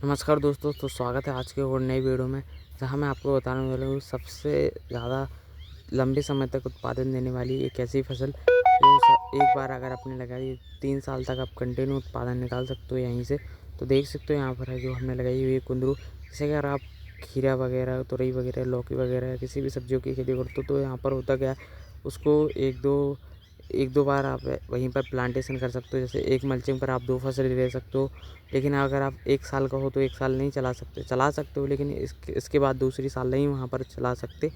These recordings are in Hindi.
नमस्कार दोस्तों, तो स्वागत है आज के और नई वीडियो में, जहां मैं आपको बताने वाला हूँ सबसे ज़्यादा लंबे समय तक उत्पादन देने वाली एक ऐसी फसल जो एक बार अगर आपने लगाई 3 साल तक आप कंटिन्यू उत्पादन निकाल सकते हो यहीं से। तो देख सकते हो यहाँ पर है जो हमने लगाई हुई है कुंदरू। जैसे अगर आप खीरा वगैरह, तुरई वगैरह, लौकी वगैरह किसी भी सब्जियों की खेती करते हो तो यहाँ पर होता क्या है, उसको एक दो बार आप वहीं पर प्लांटेशन कर सकते हो। जैसे एक मल्चिंग पर आप 2 फसल ले सकते हो। लेकिन अगर आप 1 साल का हो तो 1 साल नहीं चला सकते हो, लेकिन इसके बाद दूसरी साल नहीं वहाँ पर चला सकते।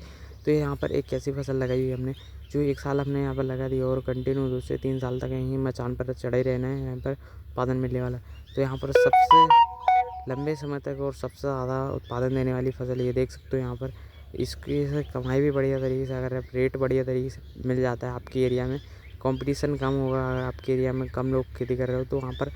तो यहाँ पर एक ऐसी फसल लगाई हुई हमने जो 1 साल हमने यहाँ पर लगा दी और कंटिन्यू 2 से 3 साल तक यहीं मचान पर चढ़े रहना है, यहाँ पर उत्पादन मिलने वाला। तो यहाँ पर सबसे लंबे समय तक और सबसे ज़्यादा उत्पादन देने वाली फसल ये देख सकते हो यहाँ पर। इसकी से कमाई भी बढ़िया तरीके से, अगर आप रेट बढ़िया तरीके से मिल जाता है आपके एरिया में, कंपटीशन कम होगा, अगर आपके एरिया में कम लोग खेती कर रहे हो तो वहाँ पर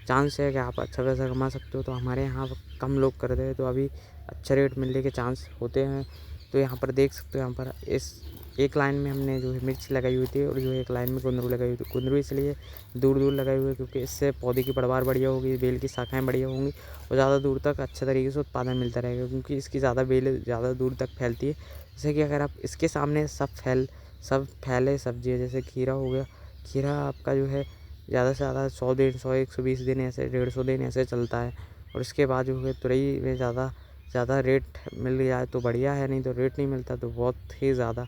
चांस है कि आप अच्छा पैसा कमा सकते हो। तो हमारे यहाँ कम लोग करते हैं तो अभी अच्छा रेट मिलने के चांस होते हैं। तो यहाँ पर देख सकते हो, यहाँ पर इस एक लाइन में हमने जो है मिर्च लगाई हुई थी और जो एक लाइन में कुंदरू लगाई हुई थी। कुंदरू इसलिए दूर दूर लगाई हुई है क्योंकि इससे पौधे की पैदावार बढ़िया होगी, बेल की शाखाएँ बढ़िया होंगी और ज़्यादा दूर तक अच्छे तरीके से उत्पादन मिलता रहेगा, क्योंकि इसकी ज़्यादा बेल ज़्यादा दूर तक फैलती है। जैसे कि अगर आप इसके सामने सब फैले सब्जी है, जैसे खीरा हो गया, खीरा आपका जो है ज़्यादा से ज़्यादा 100 150 120 दिन ऐसे 150 दिन ऐसे चलता है। और इसके बाद जो है तुरई में ज़्यादा रेट मिल जाए तो बढ़िया है, नहीं तो रेट नहीं मिलता तो बहुत ही ज़्यादा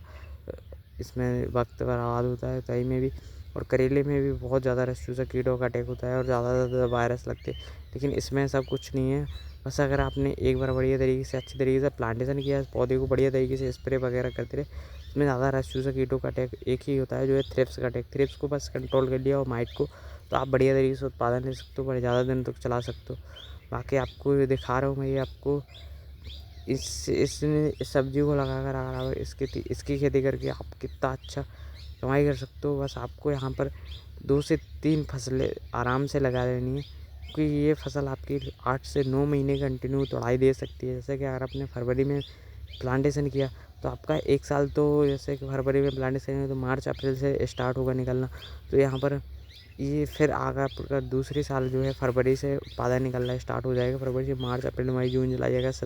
इसमें वक्त बर्बाद होता है। तुरई में भी और करेले में भी बहुत ज़्यादा रस चूसा कीड़ों का अटैक होता है और ज़्यादा से ज़्यादा वायरस लगते हैं। लेकिन इसमें सब कुछ नहीं है। बस अगर आपने एक बार बढ़िया तरीके से अच्छी तरीके से प्लांटेशन किया, पौधे को बढ़िया तरीके से स्प्रे वगैरह करते रहे, इसमें ज़्यादा रस चूसा कीटों का अटैक एक ही होता है जो है थ्रिप्स का अटैक। थ्रिप्स को बस कंट्रोल कर लिया और माइट को, तो आप बढ़िया तरीके से उत्पादन ले सकते हो, बड़े ज़्यादा दिन तक चला सकते हो। बाकी आपको ये दिखा रहा हूँ मैं, ये आपको इस सब्जी को लगाकर अगर आप इसकी खेती करके आप कितना अच्छा कमाई कर सकते हो। बस आपको यहाँ पर 2 से 3 फसलें आराम से लगा लेनी है, क्योंकि ये फसल आपकी 8 से 9 महीने कंटिन्यू तोड़ाई दे सकती है। जैसे कि अगर आपने फरवरी में प्लांटेशन किया तो आपका 1 साल, तो जैसे कि फरवरी में प्लांटेशन है तो मार्च अप्रैल से स्टार्ट होगा निकलना। तो यहाँ पर ये फिर आगे आपका दूसरी साल जो है फरवरी से उत्पादन निकलना स्टार्ट हो जाएगा। फरवरी से मार्च अप्रैल मई जून जुलाई अगस्त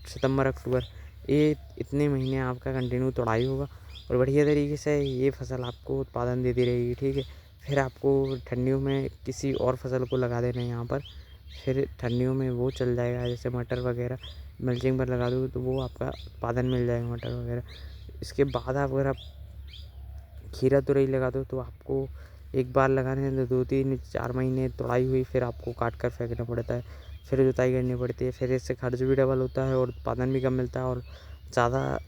सितंबर अक्टूबर, ये इतने महीने आपका कंटिन्यू तोड़ाई होगा और बढ़िया तरीके से ये फसल आपको उत्पादन देती रहेगी। ठीक है, फिर आपको ठंडियों में किसी और फसल को लगा देना है यहाँ पर, फिर ठंडियों में वो चल जाएगा। जैसे मटर वगैरह मल्चिंग पर लगा दो तो वो आपका उत्पादन मिल जाएगा, मटर वगैरह। इसके बाद आप अगर आप खीरा तुरई लगा दो तो आपको एक बार लगाने में 2 3 4 महीने तोड़ाई हुई, फिर आपको काट कर फेंकना पड़ता है, फिर जुताई करनी पड़ती है, फिर इससे खर्च भी डबल होता है और उत्पादन भी कम मिलता है और ज़्यादा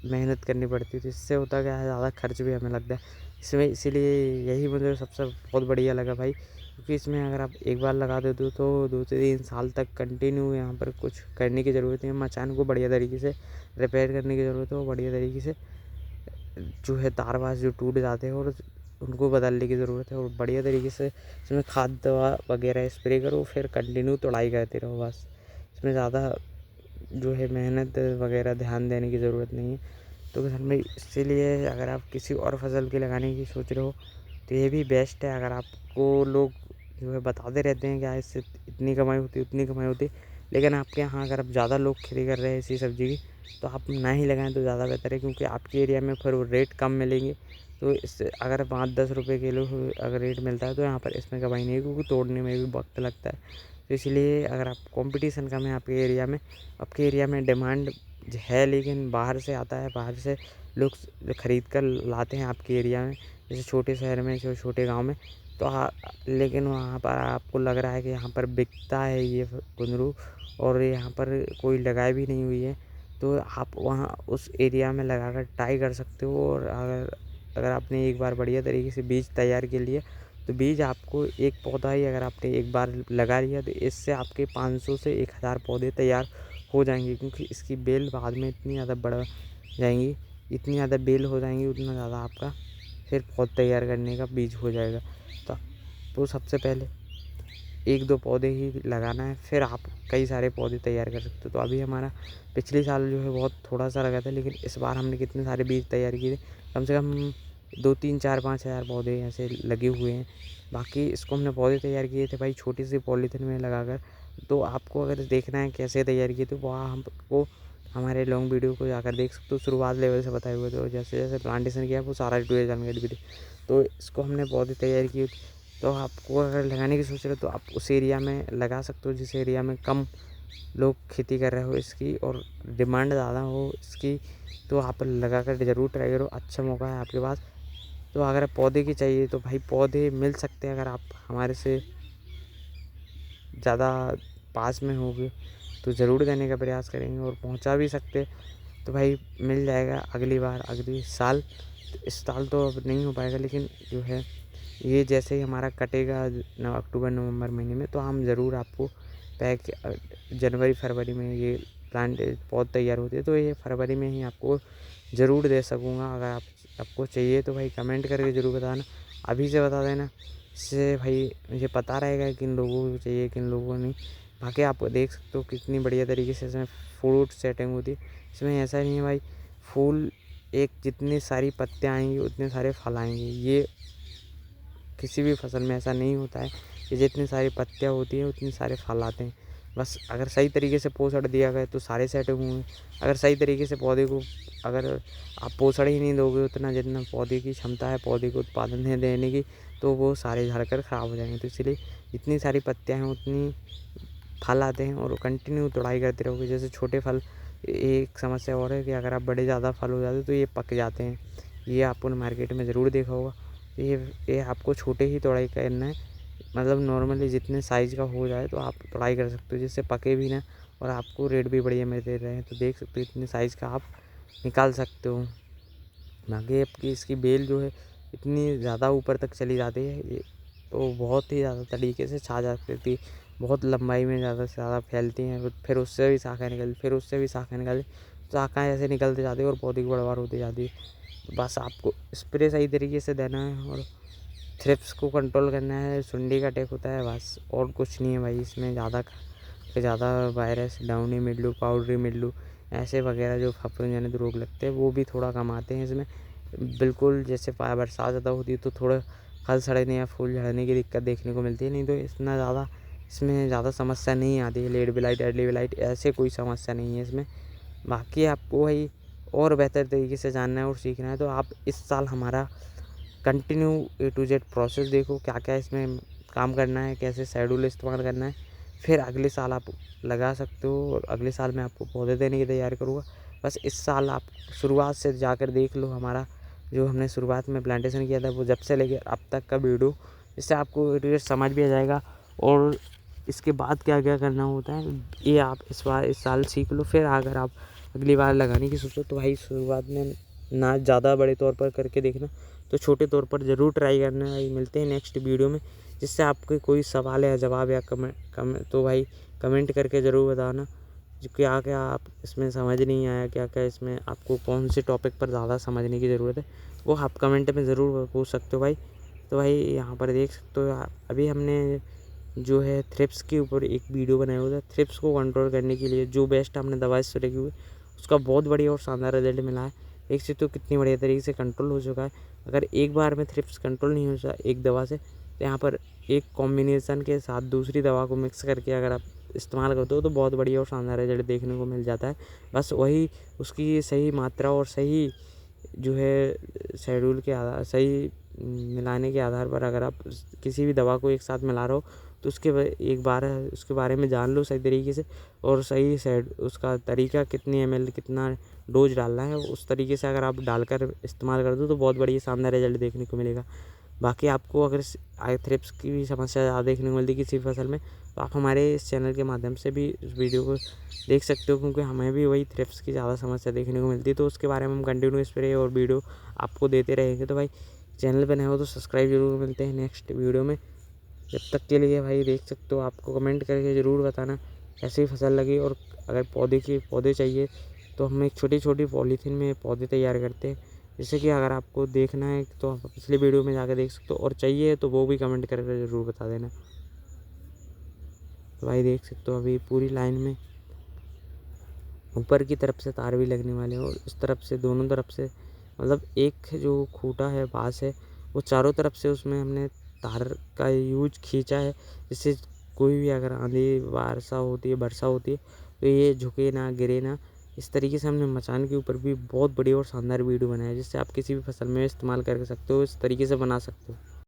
मेहनत करनी पड़ती है। तो इससे होता क्या है, ज़्यादा खर्च भी हमें लगता है इसमें। इसीलिए यही मुझे सबसे बहुत बढ़िया लगा भाई, क्योंकि इसमें अगर आप एक बार लगा देते हो तो 2 से 3 साल तक कंटिन्यू यहाँ पर कुछ करने की ज़रूरत नहीं है। मचान को बढ़िया तरीके से रिपेयर करने की ज़रूरत है और बढ़िया तरीके से जो है तार वार जो टूट जाते हैं और उनको बदलने की ज़रूरत है और बढ़िया तरीके से इसमें खाद दवा वगैरह स्प्रे करो, फिर कंटिन्यू तोड़ाई करते रहो। बस इसमें ज़्यादा जो है मेहनत वगैरह ध्यान देने की ज़रूरत नहीं है। तो घर में इसीलिए अगर आप किसी और फसल की लगाने की सोच रहे हो तो ये भी बेस्ट है। अगर आपको लोग जो है बताते रहते हैं कि हाँ इससे इतनी कमाई होती है उतनी कमाई होती है, लेकिन आपके यहाँ अगर आप ज़्यादा लोग खेती कर रहे हैं इसी सब्ज़ी की तो आप ना ही लगाएं तो ज़्यादा बेहतर है, क्योंकि आपके एरिया में फिर वो रेट कम मिलेंगे। तो इससे अगर 5-10 रुपये किलो अगर रेट मिलता है तो यहाँ पर इसमें कमाई नहीं है, क्योंकि तोड़ने में भी वक्त लगता है। तो इसलिए अगर आप कंपटीशन कम है आपके एरिया में डिमांड है, लेकिन बाहर से आता है, बाहर से लोग ख़रीद कर लाते हैं आपके एरिया में, जैसे छोटे शहर में छोटे गांव में। तो लेकिन वहाँ पर आपको लग रहा है कि यहाँ पर बिकता है ये कुंदरू और यहाँ पर कोई लगाई भी नहीं हुई है, तो आप वहाँ उस एरिया में लगाकर ट्राई कर सकते हो। और अगर आपने एक बार बढ़िया तरीके से बीज तैयार कर लिया तो बीज आपको एक पौधा ही अगर आपने एक बार लगा लिया तो इससे आपके 500 से 1000 पौधे तैयार हो जाएंगे, क्योंकि इसकी बेल बाद में इतनी ज़्यादा बढ़ जाएंगी, इतनी ज़्यादा बेल हो जाएंगी, उतना ज़्यादा आपका फिर पौध तैयार करने का बीज हो जाएगा। तो सबसे पहले 1-2 पौधे ही लगाना है, फिर आप कई सारे पौधे तैयार कर सकते हो। तो अभी हमारा पिछले साल जो है बहुत थोड़ा सा लगा था, लेकिन इस बार हमने कितने सारे बीज तैयार किए थे, कम से कम 2 3 4 5 हज़ार पौधे ऐसे लगे हुए हैं। बाकी इसको हमने पौधे तैयार किए थे भाई छोटी सी पॉलीथिन में लगाकर, तो आपको अगर देखना है कैसे तैयार किए तो वहाँ हमको हमारे लॉन्ग वीडियो को जाकर देख सकते हो। शुरुआत लेवल से बताए हुए थे और जैसे जैसे प्लांटेशन किया वो सारा डिटेल जानकारी भी थी। तो इसको हमने पौधे तैयार किए। तो आपको अगर लगाने की सोच रहे हो तो आप उस एरिया में लगा सकते हो जिस एरिया में कम लोग खेती कर रहे हो इसकी और डिमांड ज़्यादा हो इसकी। तो आप लगा कर ज़रूर ट्राई करो, अच्छा मौका है आपके पास। तो अगर पौधे की चाहिए तो भाई पौधे मिल सकते हैं, अगर आप हमारे से ज़्यादा पास में होगे तो ज़रूर देने का प्रयास करेंगे और पहुंचा भी सकते तो भाई मिल जाएगा अगली बार, अगली साल। तो इस साल तो अब नहीं हो पाएगा, लेकिन जो है ये जैसे ही हमारा कटेगा अक्टूबर नवंबर महीने में तो हम ज़रूर आपको पैक जनवरी फरवरी में ये प्लांट पौध तैयार होते हैं तो ये फरवरी में ही आपको ज़रूर दे सकूँगा। अगर आपको चाहिए तो भाई कमेंट करके ज़रूर बताना, अभी से बता देना, इससे भाई मुझे पता रहेगा किन लोगों को चाहिए किन लोगों को नहीं। बाकी आप देख सकते हो कितनी बढ़िया तरीके से इसमें फ्रूट सेटिंग होती है। इसमें ऐसा नहीं है भाई फूल एक जितनी सारी पत्तियाँ आएंगी उतने सारे फल आएंगे, ये किसी भी फसल में ऐसा नहीं होता है कि जितनी सारी पत्तियाँ होती हैं उतने सारे फल आते हैं। बस अगर सही तरीके से पोषण दिया गया तो सारे सेटिंग होंगे। अगर सही तरीके से पौधे को अगर आप पोषण ही नहीं दोगे उतना जितना पौधे की क्षमता है पौधे को उत्पादन है देने की, तो वो सारे झड़कर ख़राब हो जाएंगे। तो इसलिए जितनी सारी पत्तियाँ हैं उतनी फल आते हैं और कंटिन्यू तोड़ाई करते रहोगे। जैसे छोटे फल, एक समस्या और है कि अगर आप बड़े ज़्यादा फल हो जाते तो ये पक जाते हैं, ये आपको मार्केट में ज़रूर देखा होगा। ये आपको छोटे ही तोड़ाई करना है, मतलब नॉर्मली जितने साइज़ का हो जाए तो आप तोड़ाई कर सकते हो जिससे पके भी ना और आपको रेट भी बढ़िया मिल रहे हैं। तो देख सकते हो इतने साइज़ का आप निकाल सकते हो। बाकी आपकी इसकी बेल जो है इतनी ज़्यादा ऊपर तक चली जाती है, ये तो बहुत ही ज़्यादा तरीके से छा जाती है, बहुत लंबाई में ज़्यादा से ज़्यादा फैलती हैं। फिर उससे भी शाखाएँ निकलती, फिर उससे भी शाखाएँ निकलती, शाखाएँ ऐसे निकलते जाती है और पौधे की बढ़वार होती जाती है। बस आपको स्प्रे सही तरीके से देना है और थ्रिप्स को कंट्रोल करना है, सुंडी का अटैक होता है बस, और कुछ नहीं है भाई। इसमें ज़्यादा से ज़्यादा virus, downy mildew, powdery mildew ऐसे वगैरह जो फफूंद जनित रोग लगते हैं वो भी थोड़ा कम आते हैं इसमें। बिल्कुल जैसे बरसात ज़्यादा होती है तो थोड़ा फल सड़ने या फूल झड़ने की दिक्कत देखने को मिलती है, नहीं तो इतना ज़्यादा इसमें ज़्यादा समस्या नहीं आती है। लेट ब्लाइट, अर्ली ब्लाइट ऐसे कोई समस्या नहीं है इसमें। बाकी आपको भाई और बेहतर तरीके से जानना है और सीखना है तो आप इस साल हमारा continue A to Z process देखो, क्या क्या इसमें काम करना है, कैसे शेड्यूल इस्तेमाल करना है। फिर अगले साल आप लगा सकते हो और अगले साल मैं आपको पौधे देने की तैयारी करूँगा। बस इस साल आप शुरुआत से जाकर देख लो हमारा जो हमने शुरुआत में प्लांटेशन किया था वो जब से लेकर अब तक का वीडियो, इससे आपको A to Z समझ भी आ जाएगा और इसके बाद क्या क्या करना होता है ये आप इस साल सीख लो। फिर अगर आप अगली बार लगाने की सोचो तो भाई शुरुआत में ना ज़्यादा बड़े तौर पर करके देखना, तो छोटे तौर पर ज़रूर ट्राई करना है। मिलते हैं नेक्स्ट वीडियो में, जिससे आपके कोई सवाल या जवाब या तो भाई कमेंट करके ज़रूर बताना क्या क्या आप इसमें समझ नहीं आया, क्या क्या इसमें आपको कौन से टॉपिक पर ज़्यादा समझने की ज़रूरत है, वो आप कमेंट में ज़रूर पूछ सकते हो भाई। तो भाई यहाँ पर देख सकते हो अभी हमने जो है थ्रिप्स के ऊपर एक वीडियो बनाया हुआ था। थ्रिप्स को कंट्रोल करने के लिए जो बेस्ट हमने दवाई स्प्रे की हुई उसका बहुत बढ़िया और शानदार रिजल्ट मिला है। देख सकते हो कितनी बढ़िया तरीके से कंट्रोल हो चुका है। अगर एक बार में थ्रिप्स कंट्रोल नहीं हो सका एक दवा से, तो यहाँ पर एक कॉम्बिनेशन के साथ दूसरी दवा को मिक्स करके अगर आप इस्तेमाल करते हो तो बहुत बढ़िया और शानदार रिजल्ट देखने को मिल जाता है। बस वही उसकी सही मात्रा और सही जो है शेड्यूल के आधार, सही मिलाने के आधार पर अगर आप किसी भी दवा को एक साथ मिला रहे हो तो एक बार उसके बारे में जान लो सही तरीके से और सही उसका तरीका कितनी ml कितना डोज डालना है उस तरीके से अगर आप डालकर इस्तेमाल कर दो तो बहुत बढ़िया शानदार रिजल्ट देखने को मिलेगा। बाकी आपको अगर थ्रिप्स की भी समस्या ज़्यादा देखने को मिलती है किसी फसल में तो आप हमारे इस चैनल के माध्यम से भी इस वीडियो को देख सकते हो, क्योंकि हमें भी वही थ्रिप्स की ज़्यादा समस्या देखने को मिलती है। तो उसके बारे में हम कंटिन्यू स्प्रे और वीडियो आपको देते रहेंगे। तो भाई चैनल पर नए हो तो सब्सक्राइब जरूर। मिलते हैं नेक्स्ट वीडियो में, जब तक के लिए भाई देख सकते हो आपको कमेंट करके ज़रूर बताना कैसी फसल लगी। और अगर पौधे चाहिए तो हम एक छोटी छोटी पॉलीथीन में पौधे तैयार करते हैं, जैसे कि अगर आपको देखना है तो आप पिछले वीडियो में जाकर देख सकते हो और चाहिए तो वो भी कमेंट करके ज़रूर बता देना। तो भाई देख सकते हो अभी पूरी लाइन में ऊपर की तरफ से तार भी लगने वाले हैं और इस तरफ से दोनों तरफ से, मतलब एक जो खूंटा है बाँस है वो चारों तरफ से उसमें हमने तार का यूज खींचा है जिससे कोई भी अगर आंधी वर्षा होती है तो ये झुके ना, गिरे ना। इस तरीके से हमने मचान के ऊपर भी बहुत बड़ी और शानदार वीडियो बनाया है, जिससे आप किसी भी फसल में इस्तेमाल कर सकते हो, इस तरीके से बना सकते हो।